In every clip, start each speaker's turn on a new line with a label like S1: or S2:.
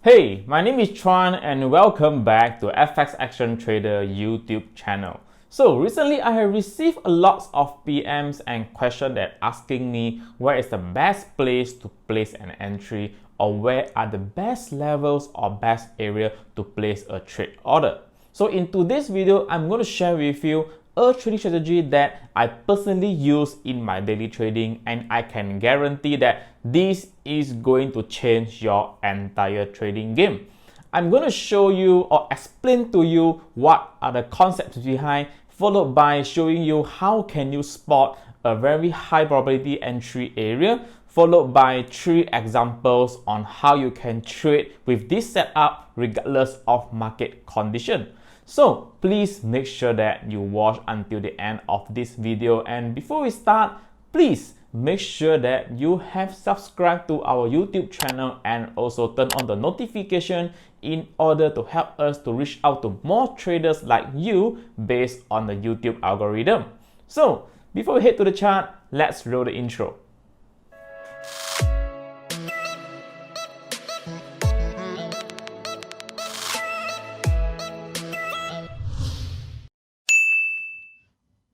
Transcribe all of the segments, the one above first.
S1: Hey, my name is Chuan and welcome back to FX Action Trader YouTube channel. So recently I have received a lot of PMs and questions that asking me where is the best place to place an entry or where are the best levels or best area to place a trade order. So in today's video, I'm going to share with you a trading strategy that I personally use in my daily trading, and I can guarantee that this is going to change your entire trading game. I'm going to show you or explain to you what are the concepts behind, followed by showing you how can you spot a very high probability entry area, followed by 3 examples on how you can trade with this setup regardless of market condition. So please make sure that you watch until the end of this video, and before we start, please make sure that you have subscribed to our YouTube channel and also turn on the notification in order to help us to reach out to more traders like you based on the YouTube algorithm. So before we head to the chart, let's roll the intro.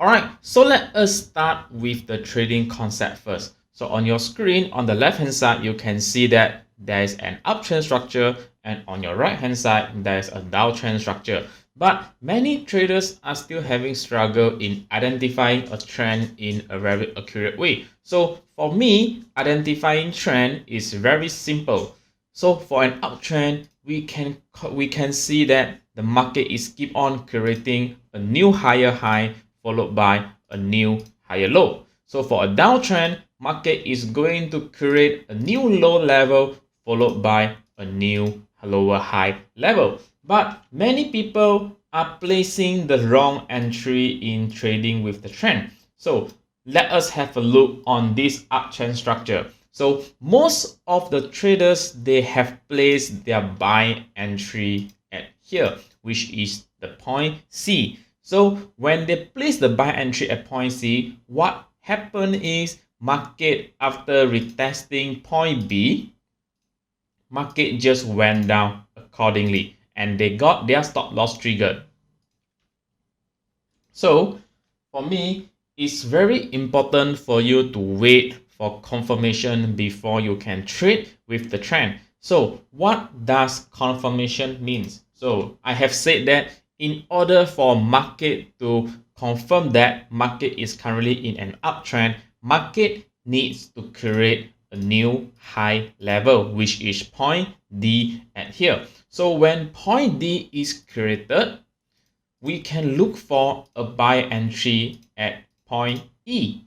S1: Alright, so let us start with the trading concept first. So on your screen, on the left hand side, you can see that there is an uptrend structure, and on your right hand side, there is a downtrend structure. But many traders are still having struggle in identifying a trend in a very accurate way. So for me, identifying trend is very simple. So for an uptrend, we can see that the market is keep on creating a new higher high followed by a new higher low. So for a downtrend, market is going to create a new low level followed by a new lower high level. But many people are placing the wrong entry in trading with the trend. So let us have a look on this uptrend structure. So most of the traders, they have placed their buy entry at here, which is the point C. So when they place the buy entry at point C, what happened is market, after retesting point B, market just went down accordingly and they got their stop loss triggered. So for me, it's very important for you to wait for confirmation before you can trade with the trend. So what does confirmation means? So I have said that in order for market to confirm that market is currently in an uptrend, market needs to create a new high level, which is point D at here. So when point D is created, we can look for a buy entry at point E.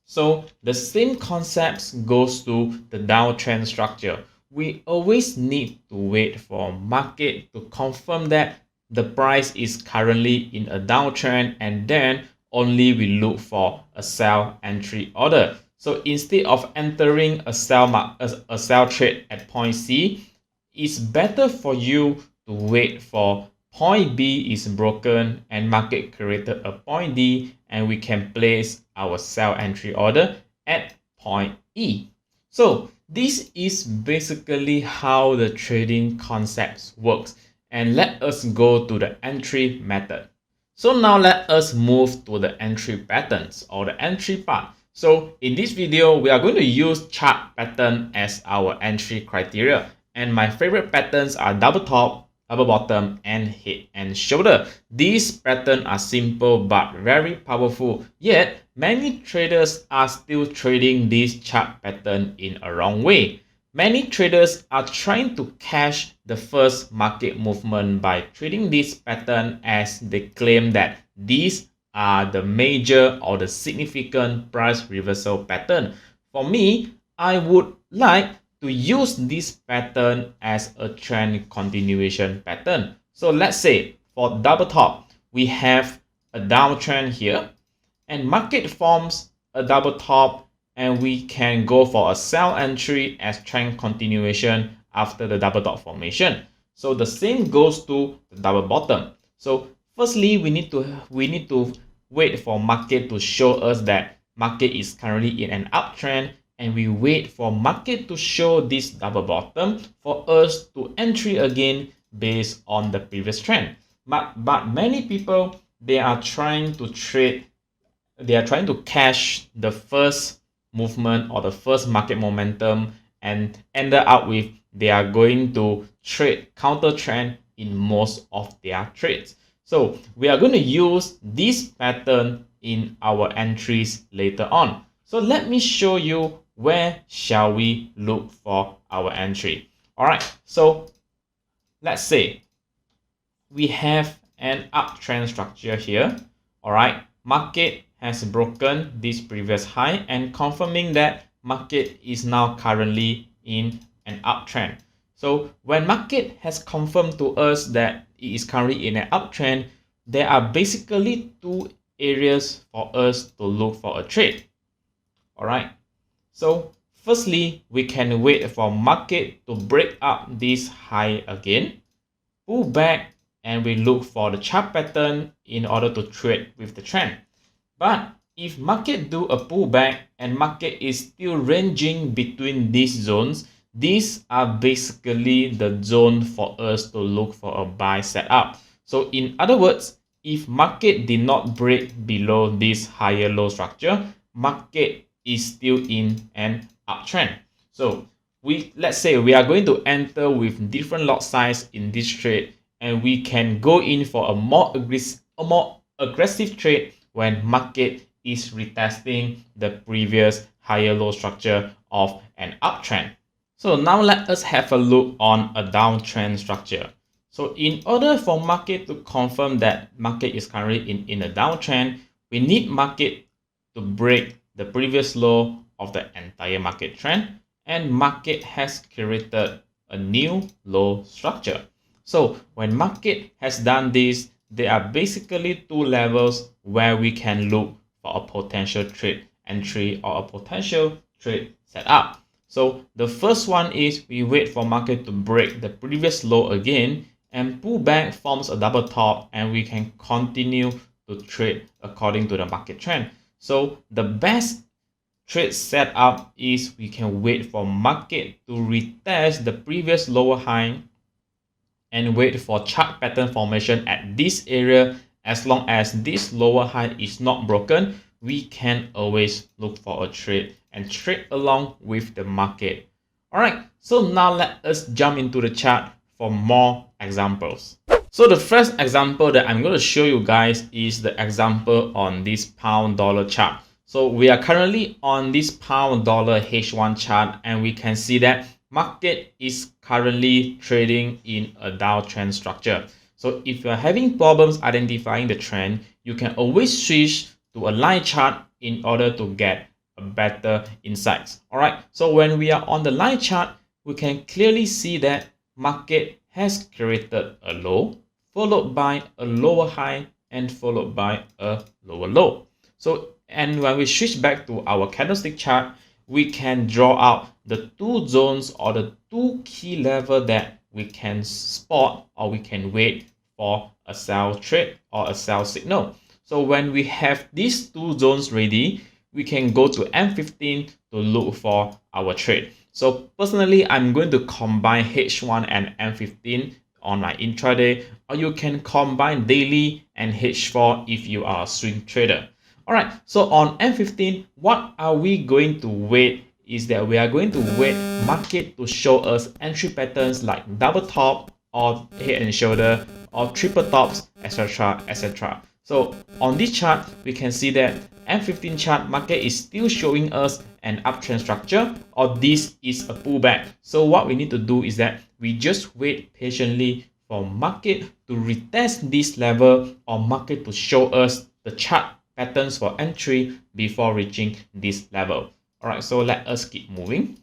S1: So the same concepts goes to the downtrend structure. We always need to wait for market to confirm that the price is currently in a downtrend, and then only we look for a sell entry order. So instead of entering a sell trade at point C, it's better for you to wait for point B is broken and market created a point D, and we can place our sell entry order at point E. So this is basically how the trading concepts works. And let us go to the entry method. So now let us move to the entry patterns or the entry part. So in this video, we are going to use chart pattern as our entry criteria. And my favorite patterns are double top, double bottom, and head and shoulder. These patterns are simple but very powerful. Yet many traders are still trading this chart pattern in a wrong way. Many traders are trying to catch the first market movement by trading this pattern, as they claim that these are the major or the significant price reversal pattern. For me, I would like to use this pattern as a trend continuation pattern. So let's say for double top, we have a downtrend here and market forms a double top, and we can go for a sell entry as trend continuation after the double top formation. So the same goes to the double bottom. So firstly, we need to wait for market to show us that market is currently in an uptrend, and we wait for market to show this double bottom for us to entry again based on the previous trend. But many people, they are trying to trade, they are trying to cash the first movement or the first market momentum and ended up with they are going to trade counter trend in most of their trades. So we are going to use this pattern in our entries later on. So let me show you where shall we look for our entry. All right, so let's say we have an uptrend structure here. All right, market has broken this previous high and confirming that market is now currently in an uptrend. So when market has confirmed to us that it is currently in an uptrend, there are basically two areas for us to look for a trade. All right, so firstly, we can wait for market to break up this high again, pull back, and we look for the chart pattern in order to trade with the trend. But if market do a pullback and market is still ranging between these zones, these are basically the zone for us to look for a buy setup. So in other words, if market did not break below this higher low structure, market is still in an uptrend. So let's say we are going to enter with different lot size in this trade, and we can go in for a more aggressive trade when market is retesting the previous higher low structure of an uptrend. So now let us have a look on a downtrend structure. So in order for market to confirm that market is currently in a downtrend, we need market to break the previous low of the entire market trend, and market has created a new low structure. So when market has done this, there are basically two levels where we can look for a potential trade entry or a potential trade setup. So the first one is we wait for market to break the previous low again and pull back, forms a double top, and we can continue to trade according to the market trend. So the best trade setup is we can wait for market to retest the previous lower high and wait for chart pattern formation at this area. As long as this lower high is not broken, we can always look for a trade and trade along with the market. All right, so now let us jump into the chart for more examples. So the first example that I'm going to show you guys is the example on this pound dollar chart. So we are currently on this pound dollar H1 chart, and we can see that market is currently trading in a downtrend structure. So if you're having problems identifying the trend, you can always switch to a line chart in order to get a better insights. All right, so when we are on the line chart, we can clearly see that market has created a low, followed by a lower high, and followed by a lower low. So, and when we switch back to our candlestick chart, we can draw out the two zones or the two key level that we can spot or we can wait for a sell trade or a sell signal. So when we have these two zones ready, we can go to M15 to look for our trade. So personally, I'm going to combine H1 and M15 on my intraday, or you can combine daily and H4 if you are a swing trader. All right, so on M15, what are we going to wait is that we are going to wait market to show us entry patterns like double top or head and shoulder or triple tops, etc, etc. So on this chart, we can see that M15 chart market is still showing us an uptrend structure, or this is a pullback. So what we need to do is that we just wait patiently for market to retest this level or market to show us the chart patterns for entry before reaching this level. All right, so let us keep moving.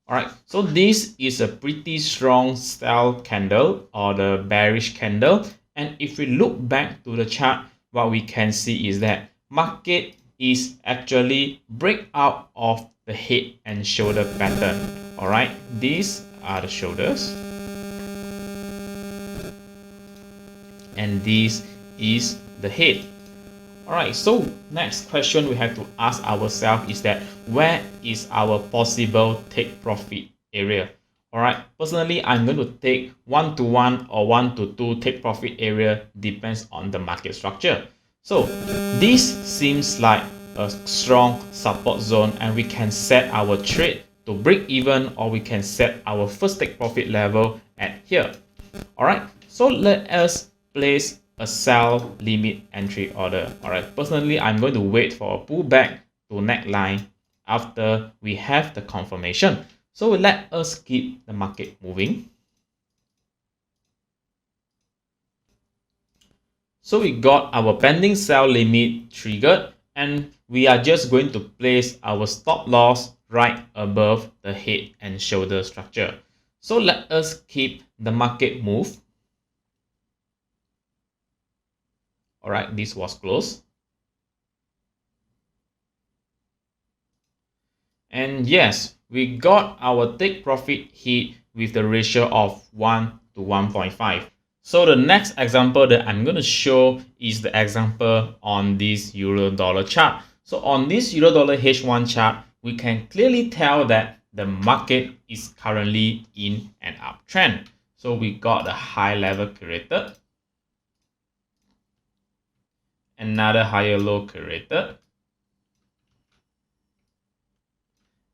S1: All right, so this is a pretty strong sell candle or the bearish candle. And if we look back to the chart, what we can see is that market is actually break out of the head and shoulder pattern. All right, these are the shoulders. And this is the head. Alright, so next question we have to ask ourselves is that where is our possible take profit area? Alright, personally I'm going to take 1 to 1 or 1 to 2 take profit area, depends on the market structure. So this seems like a strong support zone and we can set our trade to break even, or we can set our first take profit level at here. Alright, so let us place a sell limit entry order. Alright, personally I'm going to wait for a pullback to neckline after we have the confirmation. So let us keep the market moving. So we got our pending sell limit triggered, and we are just going to place our stop loss right above the head and shoulder structure. So let us keep the market move. Alright, this was close. And yes, we got our take profit hit with the ratio of 1 to 1.5. So the next example that I'm going to show is the example on this euro dollar chart. So on this euro dollar H1 chart, we can clearly tell that the market is currently in an uptrend. So we got the high level created, another higher low created,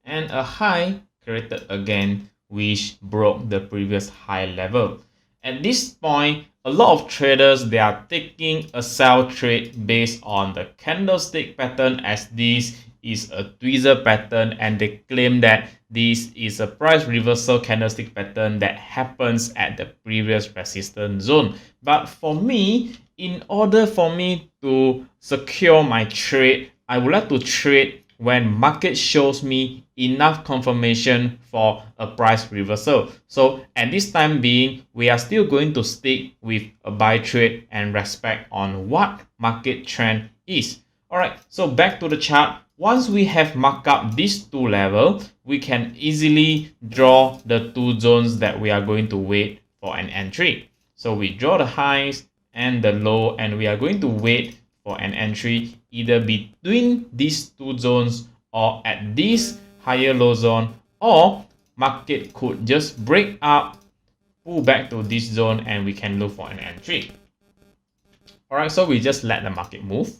S1: and a high created again, which broke the previous high level. At this point, a lot of traders, they are taking a sell trade based on the candlestick pattern, as this is a tweezer pattern, and they claim that this is a price reversal candlestick pattern that happens at the previous resistance zone. But for me, in order for me to secure my trade, I would like to trade when market shows me enough confirmation for a price reversal. So at this time being, we are still going to stick with a buy trade and respect on what market trend is. Alright, so back to the chart. Once we have marked up these two levels, we can easily draw the two zones that we are going to wait for an entry. So we draw the highs and the low, and we are going to wait for an entry either between these two zones or at this higher low zone, or market could just break up, pull back to this zone, and we can look for an entry. Alright, so we just let the market move.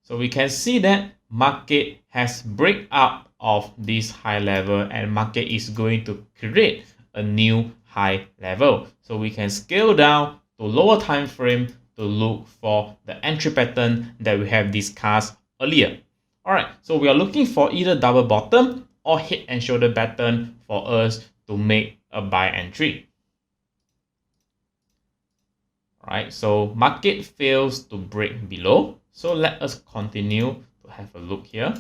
S1: So we can see that market has break up of this high level, and market is going to create a new high level. So we can scale down to lower time frame to look for the entry pattern that we have discussed earlier. Alright, so we are looking for either double bottom or head and shoulder pattern for us to make a buy entry. Alright, so market fails to break below. So let us continue to have a look here.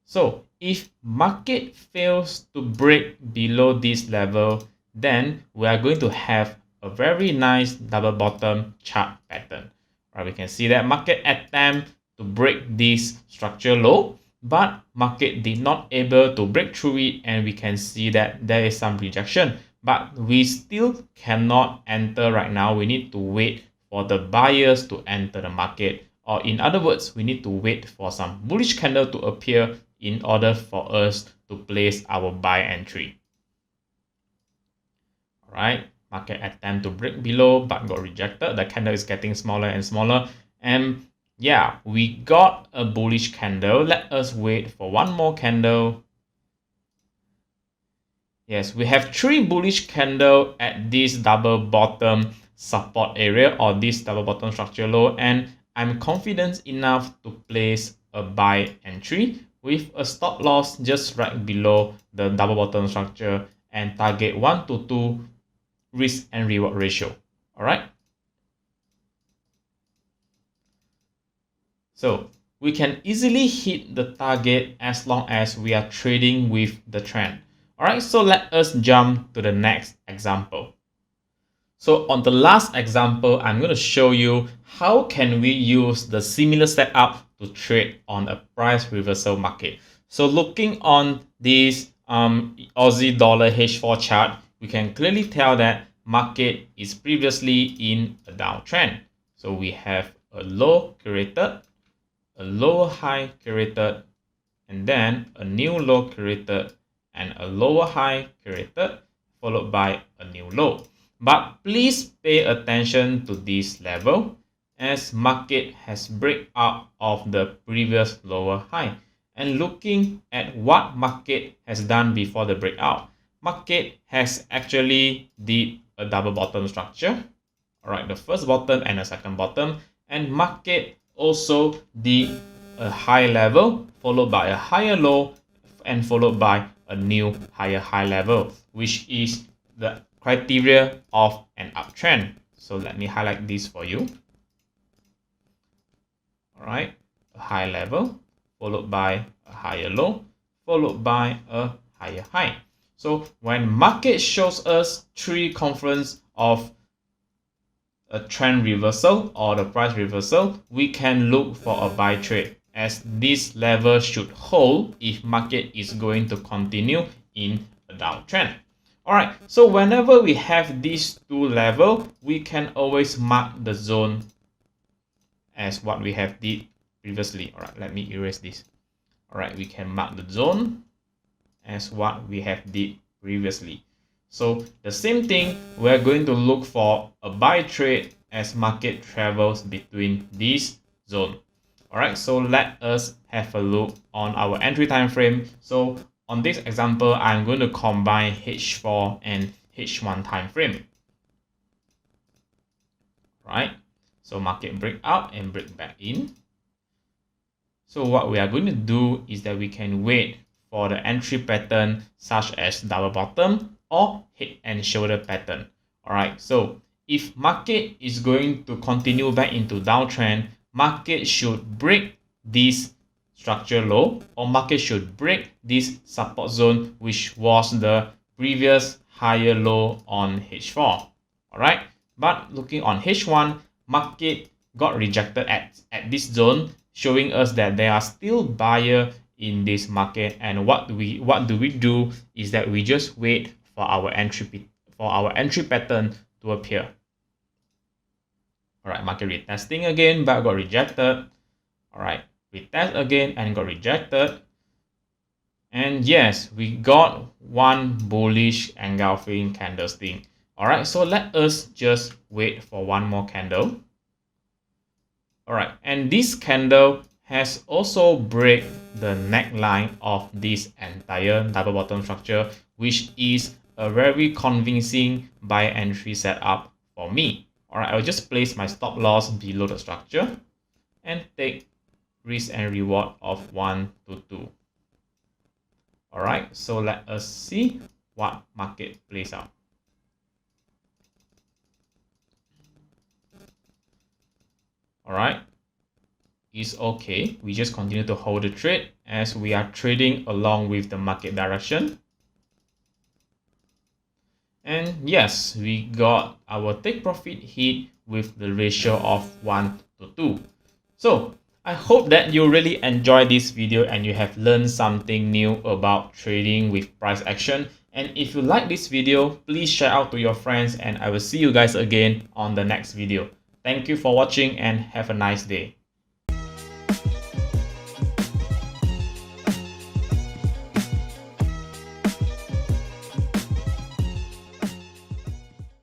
S1: So if market fails to break below this level, then we are going to have a very nice double bottom chart pattern. Right, we can see that market attempt to break this structure low, but market did not able to break through it, and we can see that there is some rejection. But we still cannot enter right now. We need to wait for the buyers to enter the market, or in other words, we need to wait for some bullish candle to appear in order for us to place our buy entry. Alright, market attempt to break below but got rejected. The candle is getting smaller and smaller, and yeah, we got a bullish candle. Let us wait for one more candle. Yes, we have 3 bullish candles at this double bottom support area, or this double bottom structure low, and I'm confident enough to place a buy entry with a stop loss just right below the double bottom structure and target 1 to 2 risk and reward ratio. Alright, so we can easily hit the target as long as we are trading with the trend. Alright, so let us jump to the next example. So on the last example, I'm going to show you how can we use the similar setup to trade on a price reversal market. So looking on this Aussie dollar H4 chart, we can clearly tell that market is previously in a downtrend. So we have a low created, a lower high created, and then a new low created, and a lower high created, followed by a new low. But please pay attention to this level, as market has break out of the previous lower high. And looking at what market has done before the breakout, market has actually did a double bottom structure. Alright, the first bottom and the second bottom, and market also did a high level followed by a higher low and followed by a new higher high level, which is the criteria of an uptrend. So let me highlight this for you. Alright, a high level followed by a higher low followed by a higher high. So when market shows us three confluence of a trend reversal or the price reversal, we can look for a buy trade, as this level should hold if market is going to continue in a downtrend. Alright, so whenever we have these two levels, we can always mark the zone as what we have did previously. Alright, let me erase this. Alright, we can mark the zone as what we have did previously. So the same thing, we're going to look for a buy trade as market travels between this zone. Alright, so let us have a look on our entry time frame. So on this example, I'm going to combine H4 and H1 time frame. Right, so market break out and break back in. So what we are going to do is that we can wait for the entry pattern such as double bottom or head and shoulder pattern. Alright, so if market is going to continue back into downtrend, market should break this structure low, or market should break this support zone, which was the previous higher low on H4. Alright, but looking on H1, market got rejected at this zone, showing us that there are still buyers in this market. And what do we do is that we just wait for our entry pattern to appear. Alright, market retesting again but got rejected. Alright, retest again and got rejected. And yes, we got one bullish engulfing candlestick. Alright, so let us just wait for one more candle. Alright, and this candle has also break the neckline of this entire double bottom structure, which is a very convincing buy entry setup for me. Alright, I'll just place my stop loss below the structure and take risk and reward of 1 to 2. Alright, so let us see what market plays out. Alright, it's okay. We just continue to hold the trade as we are trading along with the market direction. And yes, we got our take profit hit with the ratio of 1 to 2. So I hope that you really enjoyed this video and you have learned something new about trading with price action. And if you like this video, please share out to your friends, and I will see you guys again on the next video. Thank you for watching and have a nice day.